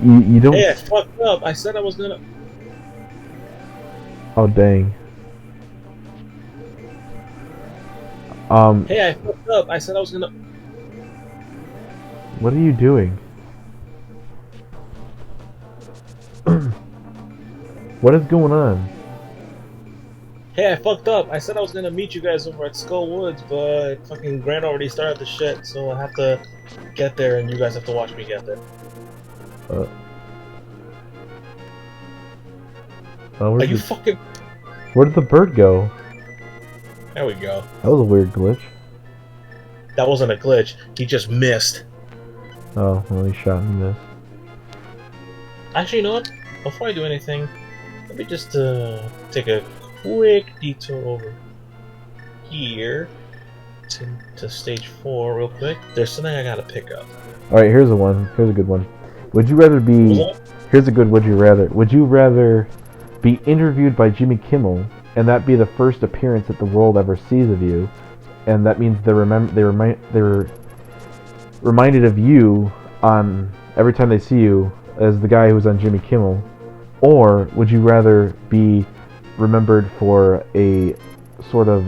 You don't. Hey, I fucked up. I said I was gonna. Oh dang. Hey, I fucked up. I said I was gonna. What are you doing? What is going on? Hey, I fucked up. I said I was gonna meet you guys over at Skull Woods, but fucking Grant already started the shit, so I have to get there, and you guys have to watch me get there. Uh, Are you fucking? where did the bird go? There we go. That was a weird glitch. That wasn't a glitch. He just missed. Oh, well, he shot and missed. Actually, you know what? Before I do anything, let me just take a quick detour over here to stage 4 real quick. There's something I gotta pick up. Alright, here's a one. Here's a good one. Would you rather be... Here's a good would you rather. Would you rather be interviewed by Jimmy Kimmel, and that be the first appearance that the world ever sees of you, and that means they're reminded of you on every time they see you as the guy who was on Jimmy Kimmel, or would you rather be remembered for a sort of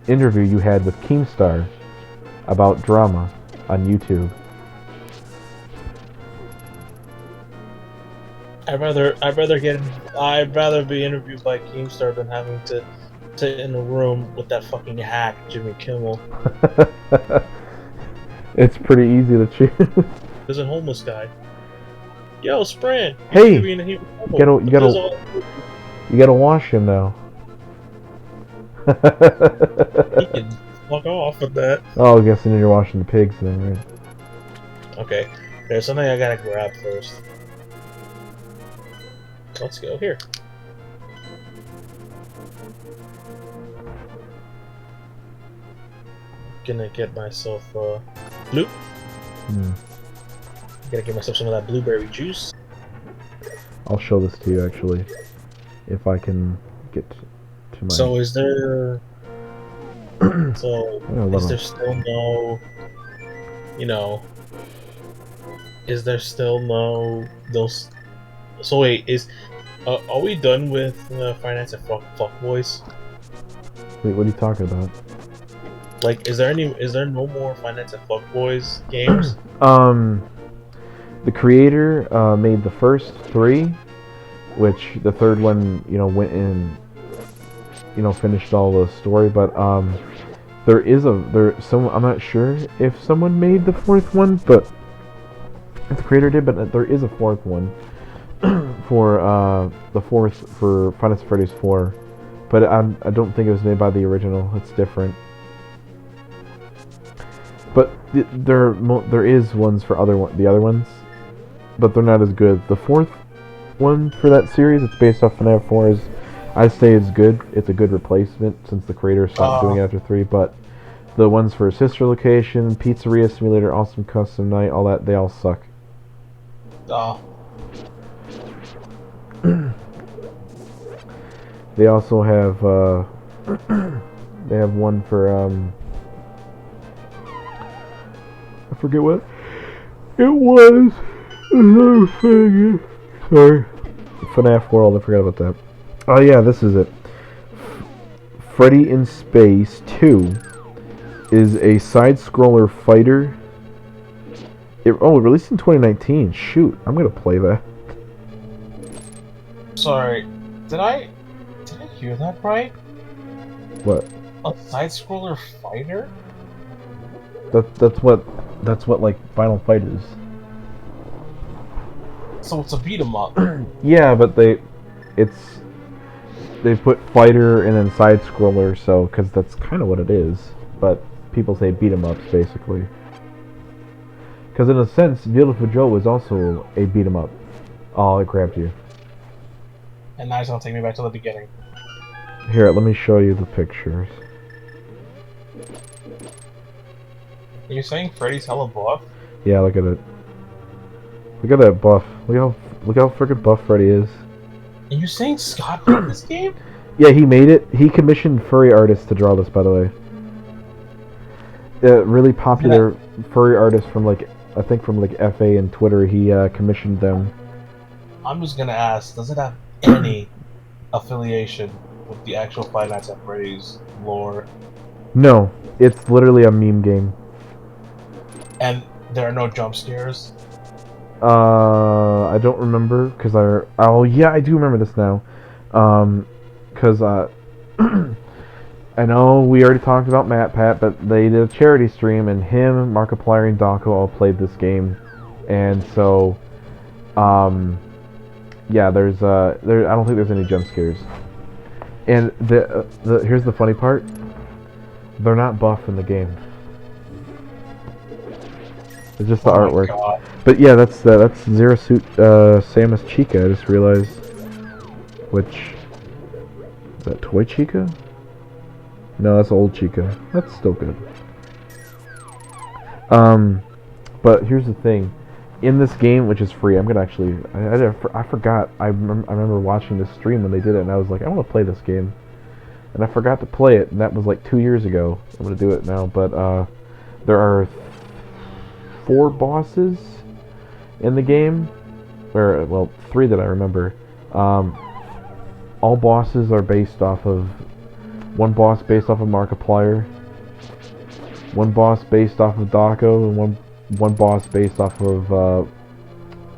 interview you had with Keemstar about drama on YouTube? I'd rather be interviewed by Keemstar than having to sit in a room with that fucking hack Jimmy Kimmel. It's pretty easy to choose. There's a homeless guy. Yo, Spran. Hey, you gotta wash him now. He can fuck off with that. Oh, I guess then you're washing the pigs then, right? Okay, there's something I gotta grab first. Let's go here. Gonna get myself blue. Gotta get myself some of that blueberry juice. I'll show this to you actually, if I can get to my. So is there? Is there still no? You know. Is there still no those? So wait, are we done with Finance and Fuck Boys? Wait, what are you talking about? Like, is there no more Finance and Fuck Boys games? The creator made the first 3, which the third one, went in, finished all the story. But I'm not sure if someone made the 4th one, but if the creator did. But there is a 4th one for for Final Fantasy Freddy's 4, but I don't think it was made by the original. It's different. But there is ones for the other ones, but they're not as good. The 4th one for that series, it's based off FNAF 4, I say it's good. It's a good replacement since the creator stopped doing it after 3. But the ones for Sister Location, Pizzeria Simulator, Awesome Custom Night, all that, they all suck. They also have they have one for I forget what it was. Another thing. Sorry. FNAF World, I forgot about that. Oh yeah, this is it. Freddy in Space 2 is a side-scroller fighter. It released in 2019. Shoot, I'm gonna play that. Sorry, did I hear that right? What? A side-scroller fighter? That's what like Final Fight is. So it's a beat 'em up. Yeah, but they put fighter and then side scroller, so because that's kind of what it is. But people say beat 'em ups basically. Because in a sense, Beautiful Joe was also a beat 'em up. Oh, it grabbed you. And now he's gonna take me back to the beginning. Here, let me show you the pictures. Are you saying Freddy's hella buff? Yeah, look at it. Look at that buff. Look how freaking buff Freddy is. Are you saying Scott made this game? Yeah, he made it. He commissioned furry artists to draw this, by the way. Really popular furry artists from I think from FA and Twitter. He commissioned them I'm just gonna ask, does it have any affiliation with the actual Five Nights at Freddy's lore? No, it's literally a meme game. And there are no jump scares? I don't remember because oh yeah, I do remember this now. Because I know we already talked about MatPat, but they did a charity stream, and him, Markiplier, and Dawko all played this game, and so, yeah, there's I don't think there's any jump scares, and here's the funny part, they're not buff in the game. It's just the artwork. God. But yeah, that's Zero Suit Samus Chica. I just realized, which is that Toy Chica? No, that's old Chica. That's still good. But here's the thing. In this game, which is free, I'm gonna actually... I forgot. I remember watching this stream when they did it, and I was like, I want to play this game. And I forgot to play it, and that was like 2 years ago. I'm gonna do it now, but there are 4 bosses in the game. Or, well, 3 that I remember. All bosses are based off of... One boss based off of Markiplier, one boss based off of Dawko, and one boss based off of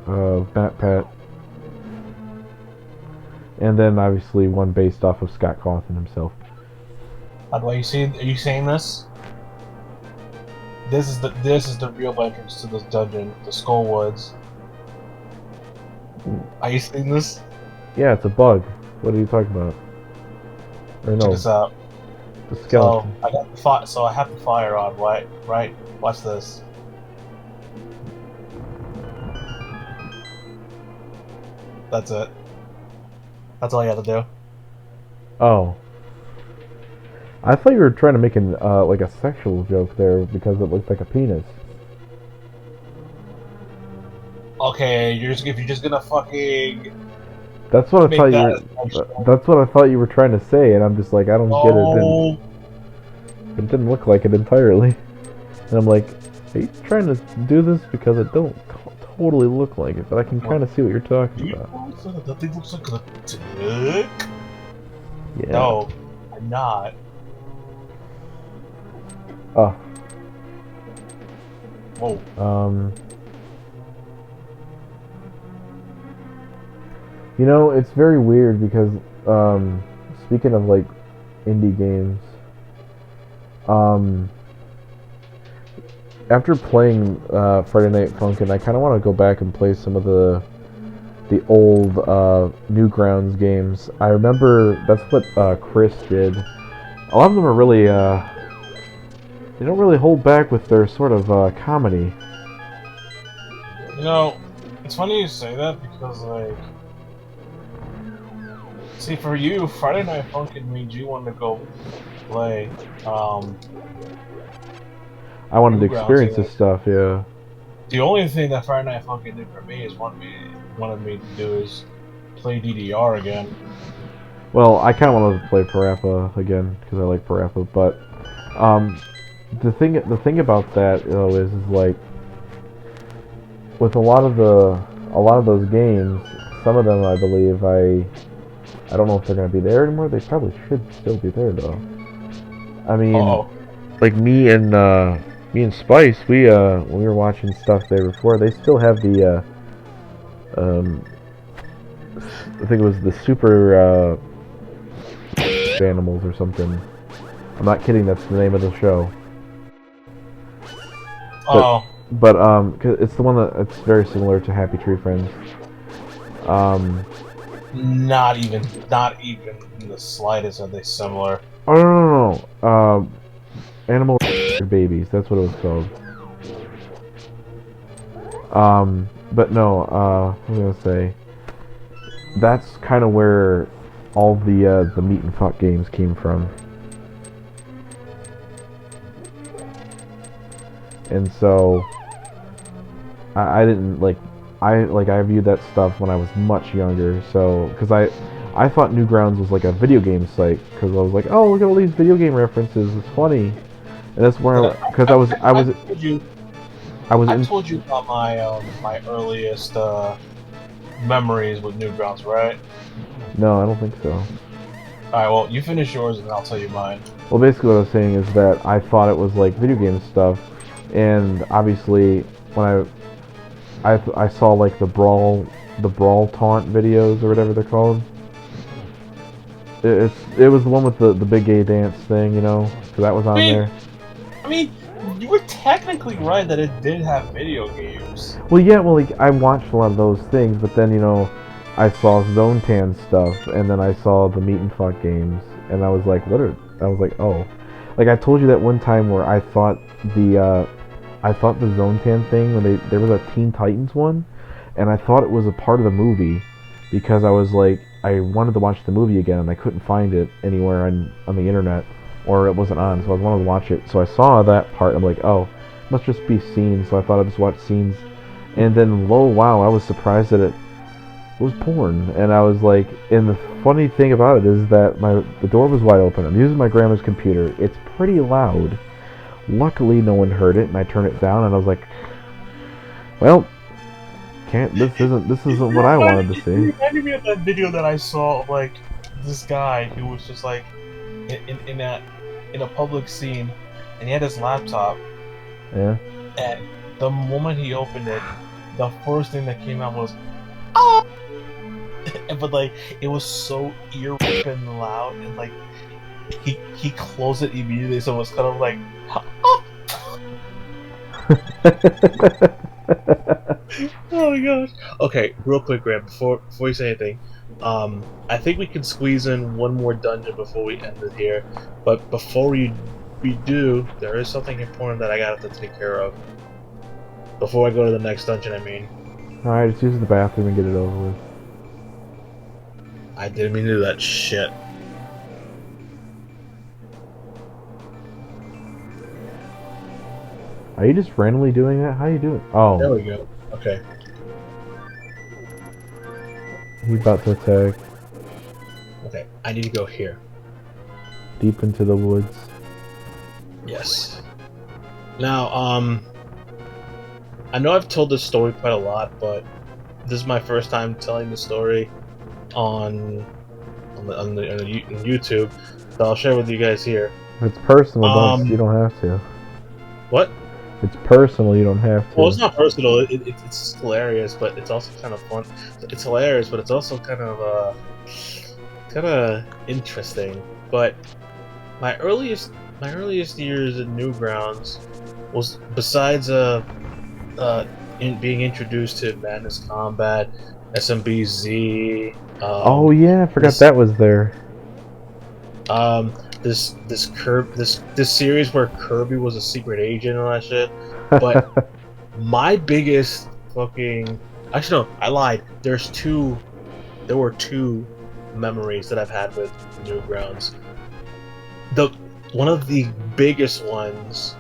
MatPat, and then obviously one based off of Scott Cawthon himself. By the way, are you saying this? This is the real entrance to this dungeon, the Skull Woods. Are you seeing this? Yeah, it's a bug. What are you talking about? Or no, Check this out. the skeleton. So I got the so I have the fire on, right? Right? Watch this. That's it. That's all you have to do. Oh. I thought you were trying to make an like a sexual joke there because it looked like a penis. Okay, if you're just gonna fucking That's what I thought you that were. That's what I thought you were trying to say, and I'm just like, I don't get it. no. It didn't look like it entirely, and I'm like, are you trying to do this because it don't totally look like it, but I can kind of see what you're talking about. That thing looks like a dick. Yeah. No, I'm not. Oh. Whoa. You know, it's very weird because, speaking of, like, indie games, after playing, Friday Night Funkin', I kind of want to go back and play some of the old, Newgrounds games. I remember that's what, Chris did. A lot of them are really, they don't really hold back with their sort of, comedy. You know, it's funny you say that because, like, see, for you, Friday Night Funkin' made you want to go play, I wanted to Newgrounds, experience yeah. this stuff, yeah. The only thing that Friday Night Funkin' did for me is wanted me to do is play DDR again. Well, I kind of wanted to play Parappa again because I like Parappa, but the thing about that though is like with a lot of those games, some of them I believe I don't know if they're gonna be there anymore. They probably should still be there though. I mean, like me and Spice, we when we were watching stuff there before, they still have the I think it was the super animals or something. I'm not kidding. That's the name of the show. But 'cause it's the one that it's very similar to Happy Tree Friends. Not even in the slightest are they similar. Oh no. Animal Babies. That's what it was called. But no. I'm gonna say that's kind of where all the meat and fuck games came from. And so I didn't I viewed that stuff when I was much younger. So because I thought Newgrounds was like a video game site because I was like, oh, look at all these video game references. It's funny, and that's where because I told you about my my earliest memories with Newgrounds, right? No, I don't think so. Alright, well, you finish yours and I'll tell you mine. Well, basically what I was saying is that I thought it was like video game stuff, and obviously when I saw like the brawl taunt videos or whatever they're called. It was the one with the big gay dance thing, you know, so that was on there. I mean, you were technically right that it did have video games. Well, yeah, well, like I watched a lot of those things, but then you know, I saw Zone Tan stuff, and then I saw the Meat and Fuck games, and I was like, what are? I was like, oh, like I told you that one time where I thought the Zone Tan thing when there was a Teen Titans one, and I thought it was a part of the movie because I was like I wanted to watch the movie again and I couldn't find it anywhere on the internet or it wasn't on, so I wanted to watch it. So I saw that part. I'm like, oh, it must just be scenes. So I thought I'd just watch scenes, and then lo wow, I was surprised that it was porn. And I was like, and the funny thing about it is that the door was wide open. I'm using my grandma's computer. It's pretty loud. Luckily, no one heard it, and I turned it down, and I was like, well, this isn't what I wanted to see. You reminded me of that video that I saw of like this guy who was just like in a public scene, and he had his laptop. Yeah. And the moment he opened it, the first thing that came out was, "Oh!" But like it was so ear-ripping loud, and like he closed it immediately, so it was kind of like, "Oh!" Oh my gosh. Okay, real quick, Graham, before you say anything, I think we can squeeze in one more dungeon before we end it here. But before we do, there is something important that I gotta have to take care of. Before I go to the next dungeon, I mean. Alright, just use the bathroom and get it over with. I didn't mean to do that shit. Are you just randomly doing that? How are you doing? Oh. There we go. Okay. He's about to attack. Okay, I need to go here. Deep into the woods. Yes. Now, I know I've told this story quite a lot, but this is my first time telling the story on YouTube, so I'll share with you guys here. If it's personal, you don't have to. What? It's personal, you don't have to. Well, it's not personal. It's hilarious, but it's also kind of fun. It's hilarious, but it's also kind of interesting. But my earliest years in Newgrounds was, besides being introduced to Madness Combat, SMBZ. Oh yeah, I forgot that was there. This series where Kirby was a secret agent and all that shit. But my biggest fucking, actually no, I lied. There were two memories that I've had with Newgrounds. One of the biggest ones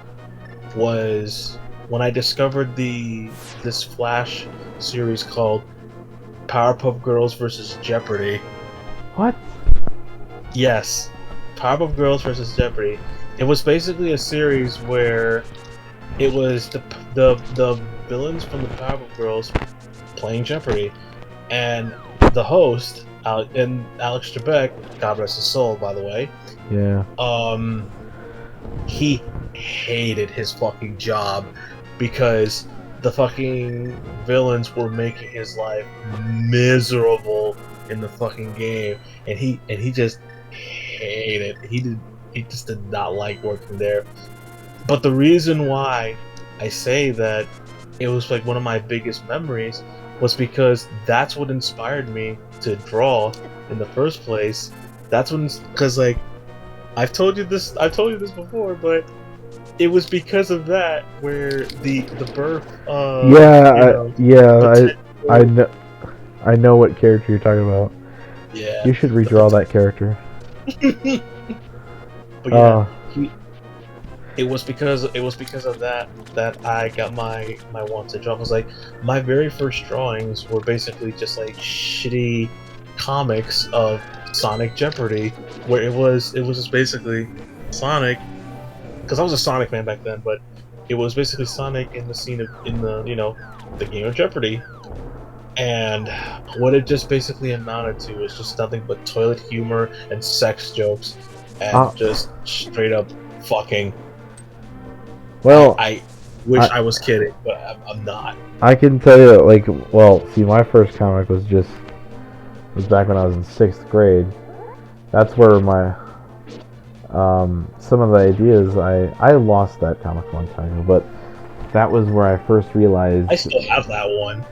was when I discovered this Flash series called Powerpuff Girls vs. Jeopardy. What? Yes, Powerpuff Girls vs. Jeopardy. It was basically a series where it was the villains from the Powerpuff Girls playing Jeopardy, and the host, Alex Trebek, God rest his soul, by the way. Yeah. He hated his fucking job because the fucking villains were making his life miserable in the fucking game, and he just hated it. He just did not like working there. But the reason why I say that it was like one of my biggest memories was because that's what inspired me to draw in the first place. That's when, because like I've told you this before, but it was because of that where the birth of I know what character you're talking about. Yeah. You should redraw that character. But yeah, it was because of that I got my wanted job. It was like my very first drawings were basically just like shitty comics of Sonic Jeopardy, where it was just basically Sonic, because I was a Sonic fan back then, but it was basically Sonic in the scene of the game of Jeopardy. And what it just basically amounted to is just nothing but toilet humor and sex jokes Uh, and just straight up fucking. well, I wish I I was kidding, but I'm not. I can tell you that, like, well, see, my first comic was back when I was in 6th grade. That's where my some of the ideas I lost that comic a long time ago, but that was where I first realized. I still have that one.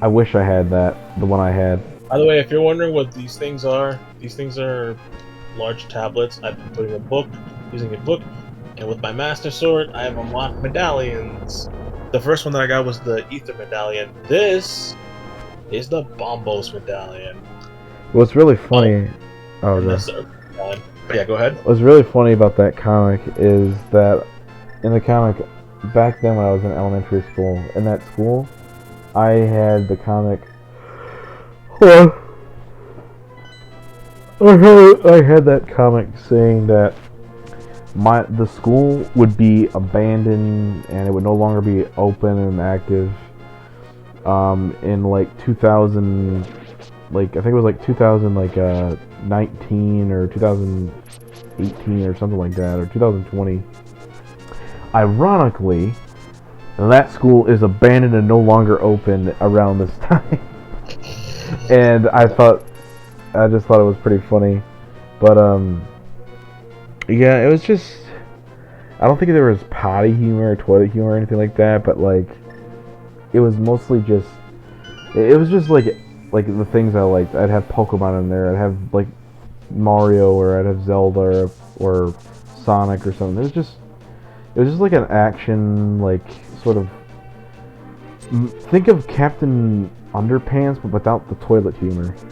I wish I had the one I had. By the way, if you're wondering what these things are large tablets. I've been putting a book, using a book, and with my Master Sword, I have unlocked medallions. The first one that I got was the Ether Medallion. This is the Bombos Medallion. What's really funny, And the Zerg Medallion. But yeah, go ahead. what's really funny about that comic is that in the comic back then when I was in elementary school, in that school, I had the comic. Well, I had that comic saying that the school would be abandoned and it would no longer be open and active in like 2000, like I think it was like 2000 like 19 or 2018 or something like that, or 2020. Ironically, that school is abandoned and no longer open around this time. And I just thought it was pretty funny. But yeah, it was just, I don't think there was potty humor or toilet humor or anything like that, but like it was mostly just, it was just like the things I liked. I'd have Pokemon in there. I'd have like Mario, or I'd have Zelda, or Sonic or something. It was just like an action, like sort of, think of Captain Underpants but without the toilet humor.